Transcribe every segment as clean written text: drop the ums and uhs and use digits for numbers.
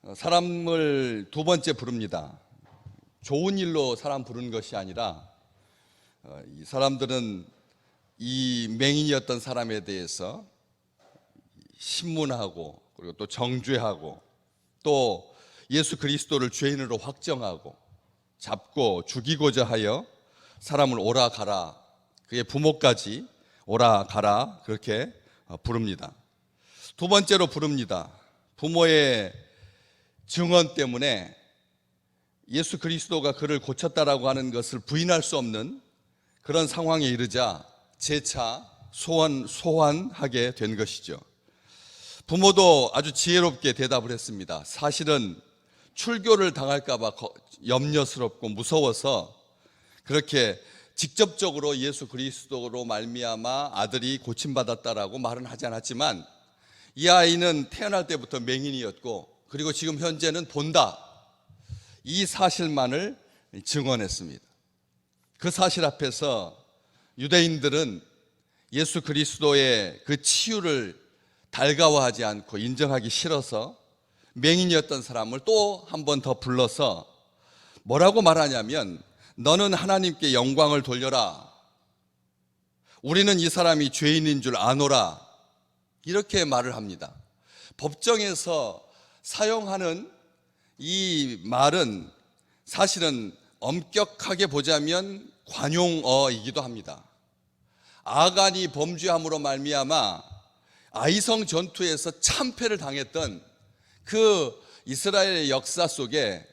사람을 두 번째 부릅니다. 좋은 일로 사람 부르는 것이 아니라 이 사람들은 이 맹인이었던 사람에 대해서 신문하고 그리고 또 정죄하고 또 예수 그리스도를 죄인으로 확정하고 잡고 죽이고자 하여 사람을 오라 가라, 그의 부모까지 오라 가라 그렇게 부릅니다. 두 번째로 부릅니다. 부모의 증언 때문에 예수 그리스도가 그를 고쳤다라고 하는 것을 부인할 수 없는 그런 상황에 이르자 재차 소환하게 된 것이죠. 부모도 아주 지혜롭게 대답을 했습니다. 사실은 출교를 당할까 봐 염려스럽고 무서워서 그렇게 직접적으로 예수 그리스도로 말미암아 아들이 고침받았다라고 말은 하지 않았지만 이 아이는 태어날 때부터 맹인이었고 그리고 지금 현재는 본다, 이 사실만을 증언했습니다. 그 사실 앞에서 유대인들은 예수 그리스도의 그 치유를 달가워하지 않고 인정하기 싫어서 맹인이었던 사람을 또 한 번 더 불러서 뭐라고 말하냐면, 너는 하나님께 영광을 돌려라, 우리는 이 사람이 죄인인 줄 아노라, 이렇게 말을 합니다. 법정에서 사용하는 이 말은 사실은 엄격하게 보자면 관용어이기도 합니다. 아간이 범죄함으로 말미암아 아이성 전투에서 참패를 당했던 그 이스라엘의 역사 속에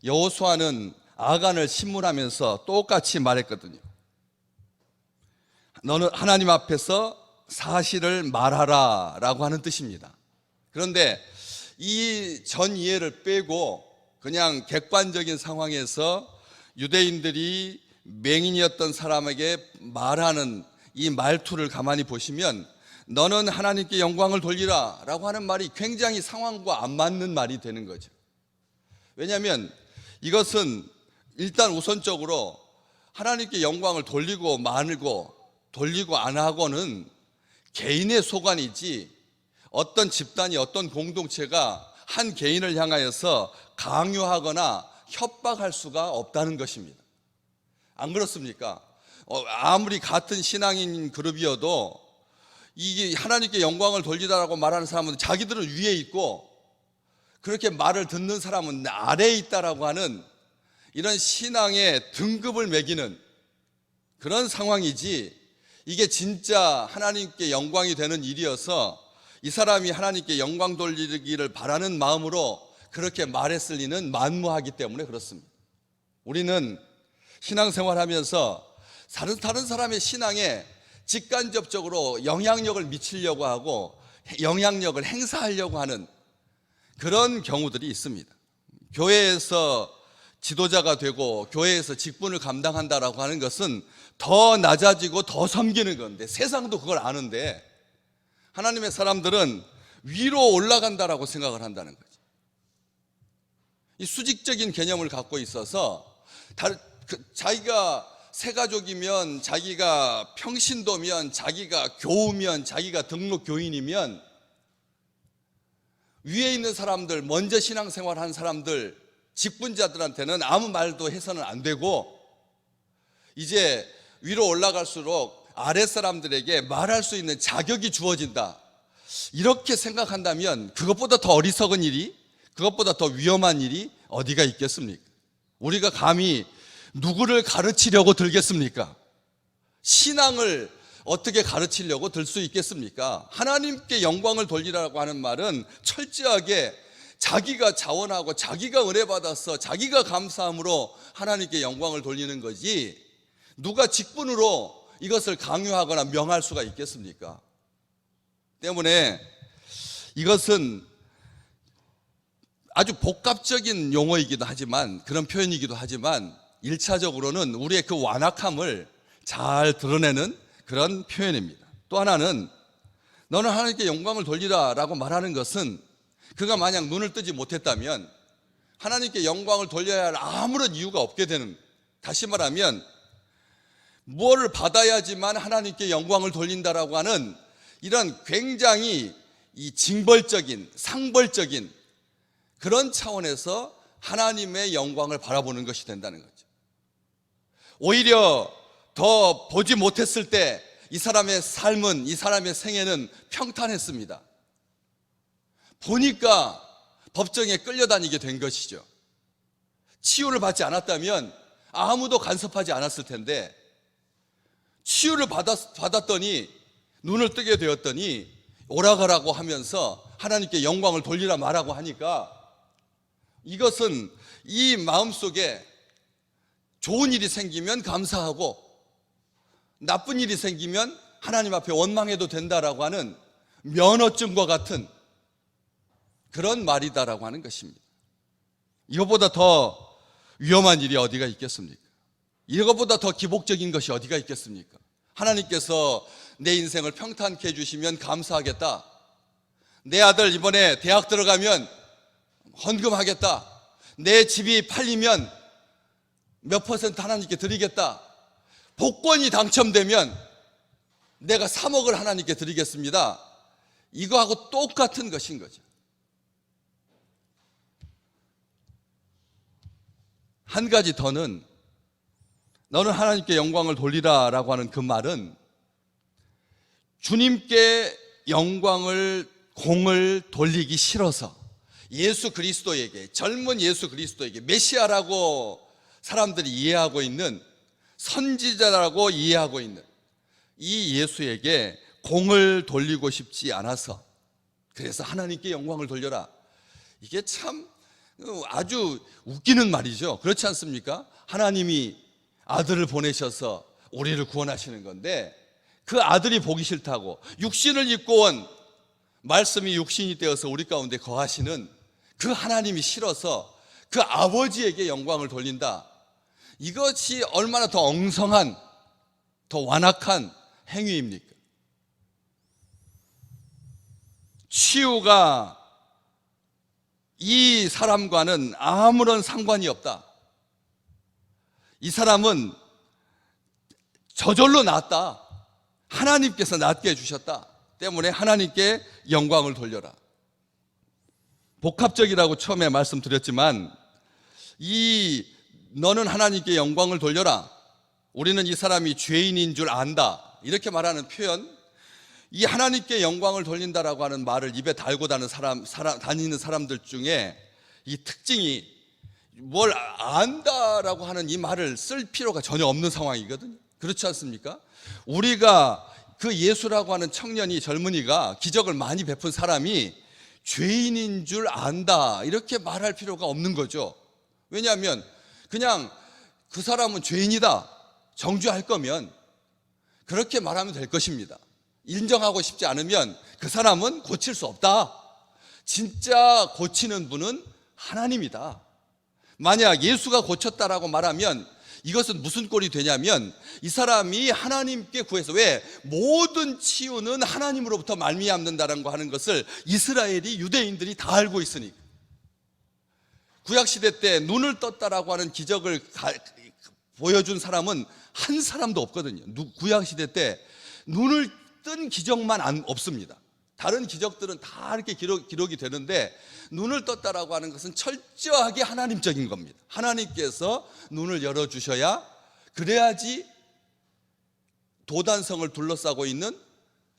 여호수아는 아간을 신문하면서 똑같이 말했거든요. 너는 하나님 앞에서 사실을 말하라 라고 하는 뜻입니다. 그런데 이 전 이해를 빼고 그냥 객관적인 상황에서 유대인들이 맹인이었던 사람에게 말하는 이 말투를 가만히 보시면 너는 하나님께 영광을 돌리라 라고 하는 말이 굉장히 상황과 안 맞는 말이 되는 거죠. 왜냐하면 이것은 일단 우선적으로 하나님께 영광을 돌리고 말고 돌리고 안 하고는 개인의 소관이지 어떤 집단이 어떤 공동체가 한 개인을 향하여서 강요하거나 협박할 수가 없다는 것입니다. 안 그렇습니까? 아무리 같은 신앙인 그룹이어도 이게 하나님께 영광을 돌리라고 말하는 사람은 자기들은 위에 있고 그렇게 말을 듣는 사람은 아래에 있다라고 하는 이런 신앙의 등급을 매기는 그런 상황이지, 이게 진짜 하나님께 영광이 되는 일이어서 이 사람이 하나님께 영광 돌리기를 바라는 마음으로 그렇게 말했을 리는 만무하기 때문에 그렇습니다. 우리는 신앙생활하면서 다른 사람의 신앙에 직간접적으로 영향력을 미치려고 하고 영향력을 행사하려고 하는 그런 경우들이 있습니다. 교회에서 지도자가 되고 교회에서 직분을 감당한다라고 하는 것은 더 낮아지고 더 섬기는 건데, 세상도 그걸 아는데 하나님의 사람들은 위로 올라간다라고 생각을 한다는 거죠. 이 수직적인 개념을 갖고 있어서 자기가 새가족이면, 자기가 평신도면, 자기가 교우면, 자기가 등록 교인이면 위에 있는 사람들, 먼저 신앙생활한 사람들, 직분자들한테는 아무 말도 해서는 안 되고 이제 위로 올라갈수록 아랫사람들에게 말할 수 있는 자격이 주어진다, 이렇게 생각한다면 그것보다 더 어리석은 일이, 그것보다 더 위험한 일이 어디가 있겠습니까? 우리가 감히 누구를 가르치려고 들겠습니까? 신앙을 어떻게 가르치려고 들 수 있겠습니까? 하나님께 영광을 돌리라고 하는 말은 철저하게 자기가 자원하고 자기가 은혜 받아서 자기가 감사함으로 하나님께 영광을 돌리는 거지, 누가 직분으로 이것을 강요하거나 명할 수가 있겠습니까? 때문에 이것은 아주 복합적인 용어이기도 하지만, 그런 표현이기도 하지만 1차적으로는 우리의 그 완악함을 잘 드러내는 그런 표현입니다. 또 하나는 너는 하나님께 영광을 돌리라 라고 말하는 것은 그가 만약 눈을 뜨지 못했다면 하나님께 영광을 돌려야 할 아무런 이유가 없게 되는, 다시 말하면 무엇을 받아야지만 하나님께 영광을 돌린다라고 하는 이런 굉장히 이 징벌적인, 상벌적인 그런 차원에서 하나님의 영광을 바라보는 것이 된다는 거죠. 오히려 더 보지 못했을 때 이 사람의 삶은, 이 사람의 생애는 평탄했습니다. 보니까 법정에 끌려다니게 된 것이죠. 치유를 받지 않았다면 아무도 간섭하지 않았을 텐데, 치유를 받았더니, 눈을 뜨게 되었더니 오라가라고 하면서 하나님께 영광을 돌리라 말하고 하니까, 이것은 이 마음속에 좋은 일이 생기면 감사하고 나쁜 일이 생기면 하나님 앞에 원망해도 된다라고 하는 면허증과 같은 그런 말이다라고 하는 것입니다. 이거보다 더 위험한 일이 어디가 있겠습니까? 이거보다 더 기복적인 것이 어디가 있겠습니까? 하나님께서 내 인생을 평탄케 해주시면 감사하겠다. 내 아들 이번에 대학 들어가면 헌금하겠다. 내 집이 팔리면 몇 퍼센트 하나님께 드리겠다. 복권이 당첨되면 내가 3억을 하나님께 드리겠습니다. 이거하고 똑같은 것인 거죠. 한 가지 더는, 너는 하나님께 영광을 돌리라 라고 하는 그 말은 주님께 영광을, 공을 돌리기 싫어서 예수 그리스도에게, 젊은 예수 그리스도에게, 메시아라고 사람들이 이해하고 있는, 선지자라고 이해하고 있는 이 예수에게 공을 돌리고 싶지 않아서, 그래서 하나님께 영광을 돌려라. 이게 참 아주 웃기는 말이죠. 그렇지 않습니까? 하나님이 아들을 보내셔서 우리를 구원하시는 건데, 그 아들이 보기 싫다고 육신을 입고 온, 말씀이 육신이 되어서 우리 가운데 거하시는 그 하나님이 싫어서 그 아버지에게 영광을 돌린다. 이것이 얼마나 더 엉성한, 더 완악한 행위입니까? 치유가 이 사람과는 아무런 상관이 없다. 이 사람은 저절로 낫다. 하나님께서 낫게 해주셨다. 때문에 하나님께 영광을 돌려라. 복합적이라고 처음에 말씀드렸지만, 너는 하나님께 영광을 돌려라, 우리는 이 사람이 죄인인 줄 안다, 이렇게 말하는 표현, 이 하나님께 영광을 돌린다라고 하는 말을 입에 달고 다니는 사람들 중에 이 특징이, 뭘 안다라고 하는 이 말을 쓸 필요가 전혀 없는 상황이거든요. 그렇지 않습니까? 우리가 그 예수라고 하는 청년이, 젊은이가, 기적을 많이 베푼 사람이 죄인인 줄 안다, 이렇게 말할 필요가 없는 거죠. 왜냐하면 그냥 그 사람은 죄인이다 정죄할 거면 그렇게 말하면 될 것입니다. 인정하고 싶지 않으면 그 사람은 고칠 수 없다. 진짜 고치는 분은 하나님이다. 만약 예수가 고쳤다라고 말하면 이것은 무슨 꼴이 되냐면, 이 사람이 하나님께 구해서, 왜? 모든 치유는 하나님으로부터 말미암는다는 거 하는 것을 이스라엘이, 유대인들이 다 알고 있으니까. 구약시대 때 눈을 떴다라고 하는 기적을 보여준 사람은 한 사람도 없거든요. 구약시대 때 눈을 뜬 기적만 없습니다. 다른 기적들은 다 이렇게 기록이 되는데, 눈을 떴다라고 하는 것은 철저하게 하나님적인 겁니다. 하나님께서 눈을 열어주셔야, 그래야지 도단성을 둘러싸고 있는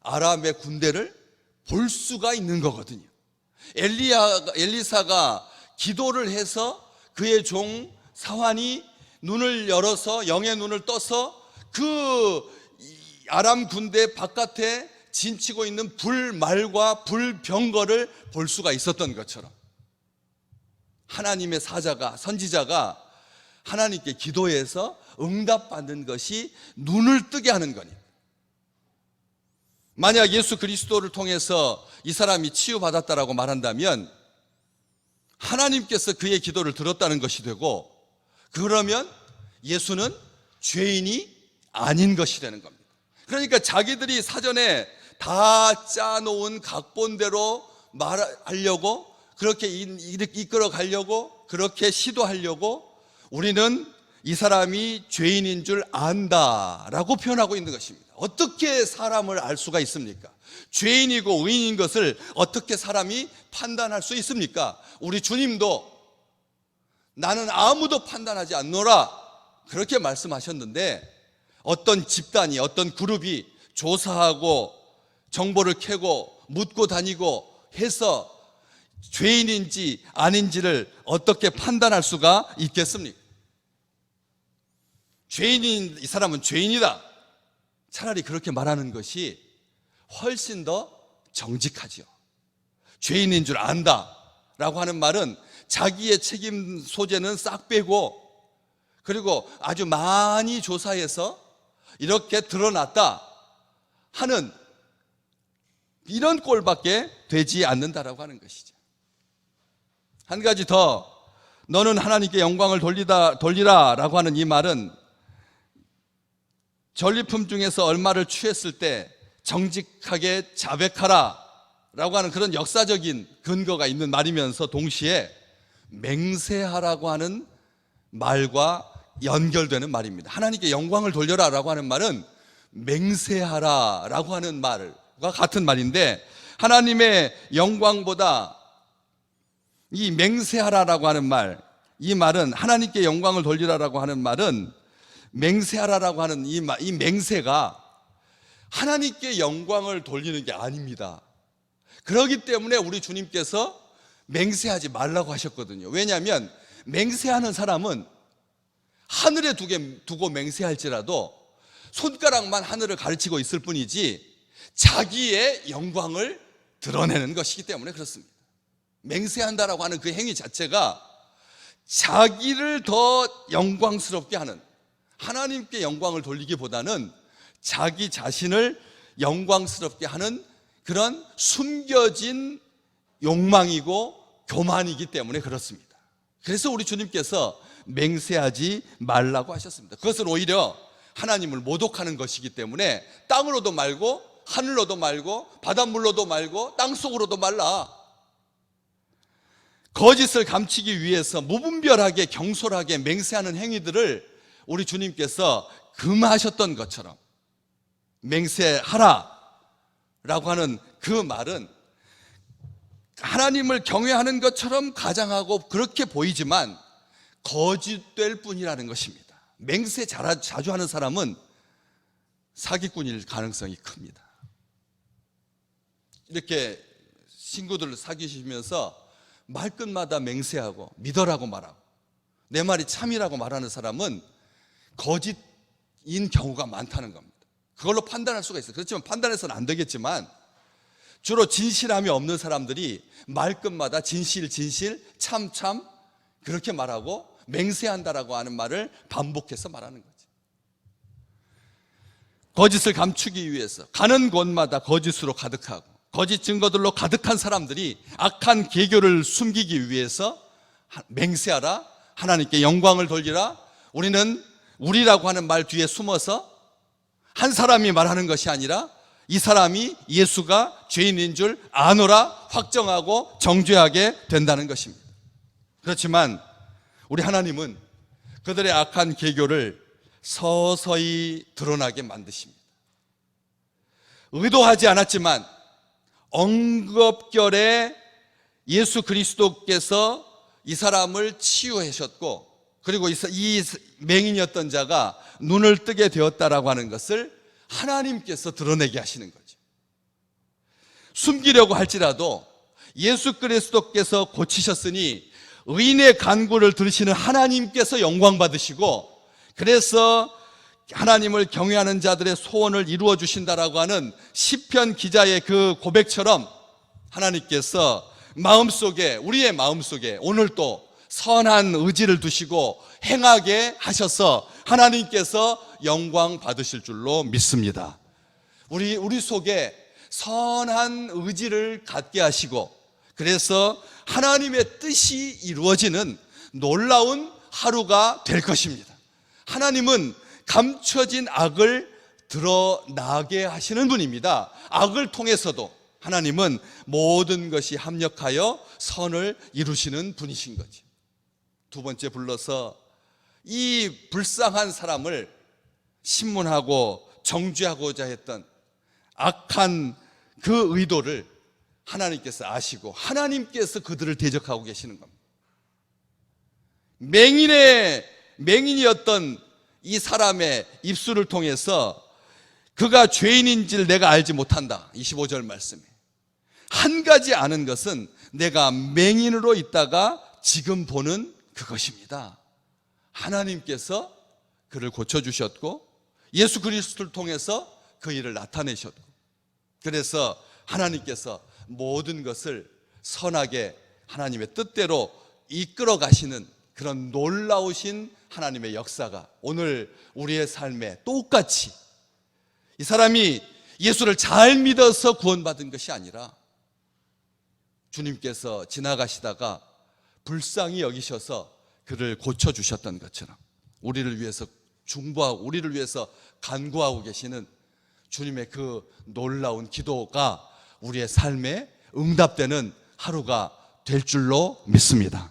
아람의 군대를 볼 수가 있는 거거든요. 엘리사가 기도를 해서 그의 종 사환이 눈을 열어서, 영의 눈을 떠서 그 아람 군대 바깥에 진치고 있는 불말과 불병거를 볼 수가 있었던 것처럼, 하나님의 사자가, 선지자가 하나님께 기도해서 응답받는 것이 눈을 뜨게 하는 거니. 만약 예수 그리스도를 통해서 이 사람이 치유받았다라고 말한다면 하나님께서 그의 기도를 들었다는 것이 되고, 그러면 예수는 죄인이 아닌 것이 되는 겁니다. 그러니까 자기들이 사전에 다 짜놓은 각본대로 말하려고, 그렇게 이끌어 가려고, 그렇게 시도하려고, 우리는 이 사람이 죄인인 줄 안다라고 표현하고 있는 것입니다. 어떻게 사람을 알 수가 있습니까? 죄인이고 의인인 것을 어떻게 사람이 판단할 수 있습니까? 우리 주님도 나는 아무도 판단하지 않노라 그렇게 말씀하셨는데, 어떤 집단이, 어떤 그룹이 조사하고 정보를 캐고 묻고 다니고 해서 죄인인지 아닌지를 어떻게 판단할 수가 있겠습니까? 죄인인 이 사람은 죄인이다, 차라리 그렇게 말하는 것이 훨씬 더 정직하죠. 죄인인 줄 안다 라고 하는 말은 자기의 책임 소재는 싹 빼고, 그리고 아주 많이 조사해서 이렇게 드러났다 하는 이런 꼴밖에 되지 않는다라고 하는 것이죠. 한 가지 더, 너는 하나님께 영광을 돌리라 라고 하는 이 말은 전리품 중에서 얼마를 취했을 때 정직하게 자백하라 라고 하는 그런 역사적인 근거가 있는 말이면서 동시에 맹세하라고 하는 말과 연결되는 말입니다. 하나님께 영광을 돌려라 라고 하는 말은 맹세하라 라고 하는 말과 같은 말인데, 하나님의 영광보다 이 맹세하라라고 하는 말, 이 말은 하나님께 영광을 돌리라라고 하는 말은 맹세하라라고 하는 이 맹세가 하나님께 영광을 돌리는 게 아닙니다. 그렇기 때문에 우리 주님께서 맹세하지 말라고 하셨거든요. 왜냐하면 맹세하는 사람은 하늘에 두고 맹세할지라도 손가락만 하늘을 가르치고 있을 뿐이지 자기의 영광을 드러내는 것이기 때문에 그렇습니다. 맹세한다라고 하는 그 행위 자체가 자기를 더 영광스럽게 하는, 하나님께 영광을 돌리기보다는 자기 자신을 영광스럽게 하는 그런 숨겨진 욕망이고 교만이기 때문에 그렇습니다. 그래서 우리 주님께서 맹세하지 말라고 하셨습니다. 그것은 오히려 하나님을 모독하는 것이기 때문에 땅으로도 말고 하늘로도 말고 바닷물로도 말고 땅속으로도 말라. 거짓을 감추기 위해서 무분별하게 경솔하게 맹세하는 행위들을 우리 주님께서 금하셨던 것처럼 맹세하라 라고 하는 그 말은 하나님을 경외하는 것처럼 가장하고 그렇게 보이지만 거짓될 뿐이라는 것입니다. 맹세 자주 하는 사람은 사기꾼일 가능성이 큽니다. 이렇게 친구들을 사귀시면서 말끝마다 맹세하고 믿어라고 말하고 내 말이 참이라고 말하는 사람은 거짓인 경우가 많다는 겁니다. 그걸로 판단할 수가 있어요. 그렇지만 판단해서는 안 되겠지만 주로 진실함이 없는 사람들이 말끝마다 진실 참 그렇게 말하고 맹세한다라고 하는 말을 반복해서 말하는 거죠. 거짓을 감추기 위해서 가는 곳마다 거짓으로 가득하고 거짓 증거들로 가득한 사람들이 악한 계교를 숨기기 위해서 맹세하라, 하나님께 영광을 돌리라, 우리는 우리라고 하는 말 뒤에 숨어서 한 사람이 말하는 것이 아니라 이 사람이 예수가 죄인인 줄 아노라 확정하고 정죄하게 된다는 것입니다. 그렇지만 우리 하나님은 그들의 악한 계교를 서서히 드러나게 만드십니다. 의도하지 않았지만 엉겁결에 예수 그리스도께서 이 사람을 치유하셨고, 그리고 이 맹인이었던 자가 눈을 뜨게 되었다라고 하는 것을 하나님께서 드러내게 하시는 거죠. 숨기려고 할지라도 예수 그리스도께서 고치셨으니 의인의 간구를 들으시는 하나님께서 영광 받으시고, 그래서 하나님을 경외하는 자들의 소원을 이루어 주신다라고 하는 시편 기자의 그 고백처럼 하나님께서 우리의 마음속에 오늘 또 선한 의지를 두시고 행하게 하셔서 하나님께서 영광 받으실 줄로 믿습니다. 우리 속에 선한 의지를 갖게 하시고, 그래서 하나님의 뜻이 이루어지는 놀라운 하루가 될 것입니다. 하나님은 감춰진 악을 드러나게 하시는 분입니다. 악을 통해서도 하나님은 모든 것이 합력하여 선을 이루시는 분이신 거죠. 두 번째 불러서 이 불쌍한 사람을 신문하고 정죄하고자 했던 악한 그 의도를 하나님께서 아시고 하나님께서 그들을 대적하고 계시는 겁니다. 맹인이었던 이 사람의 입술을 통해서 그가 죄인인지를 내가 알지 못한다. 25절 말씀에 한 가지 아는 것은 내가 맹인으로 있다가 지금 보는 그것입니다. 하나님께서 그를 고쳐주셨고 예수 그리스도를 통해서 그 일을 나타내셨고, 그래서 하나님께서 모든 것을 선하게 하나님의 뜻대로 이끌어 가시는 그런 놀라우신 하나님의 역사가 오늘 우리의 삶에 똑같이, 이 사람이 예수를 잘 믿어서 구원받은 것이 아니라 주님께서 지나가시다가 불쌍히 여기셔서 그를 고쳐주셨던 것처럼 우리를 위해서 중보하고 우리를 위해서 간구하고 계시는 주님의 그 놀라운 기도가 우리의 삶에 응답되는 하루가 될 줄로 믿습니다.